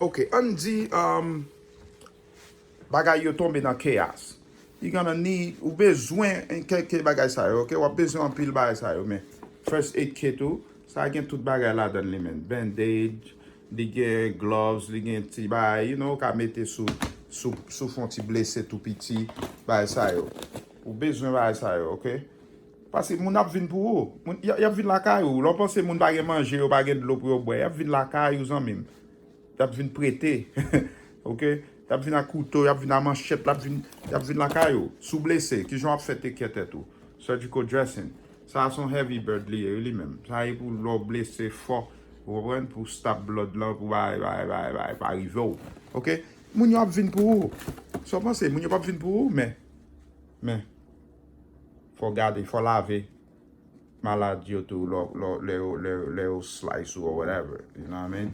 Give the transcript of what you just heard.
Ok, an di, bagay yo tombe nan chaos. You gonna need, ou bezwen kelke bagay sa yo, ok? Wap bezwen an pil bagay sa yo, men. First aid kit ou, sa gen tout bagay la dan li men. Bandage, li gen gloves, li gen ti bagay, you know, ka mette sou fon ti blese tout piti, bagay sa yo. Ou bezwen bagay sa yo, ok? Pase moun ap vin pou ou. Yap vin lakay ou. Lò pense moun bagay manje ou bagay dlo pou yo bwe. Yap vin lakay ou zan mim. Yap vin prete. Ok? Yap vin a koutou, yap vin a manchet, yap vin lakay ou. Sou blese, ki jon ap fete kete tou. Surgical dressing. Sa son heavy bird li men. Sa yi pou lò blese fort. Pou stop blood lan, pou pa arrive ou. Ok? Moun yo ap vin pou ou. So pense, moun yo ap vin pou ou, men. Faut garder, faut laver maladie ou tout, le slice ou whatever, you know what I mean?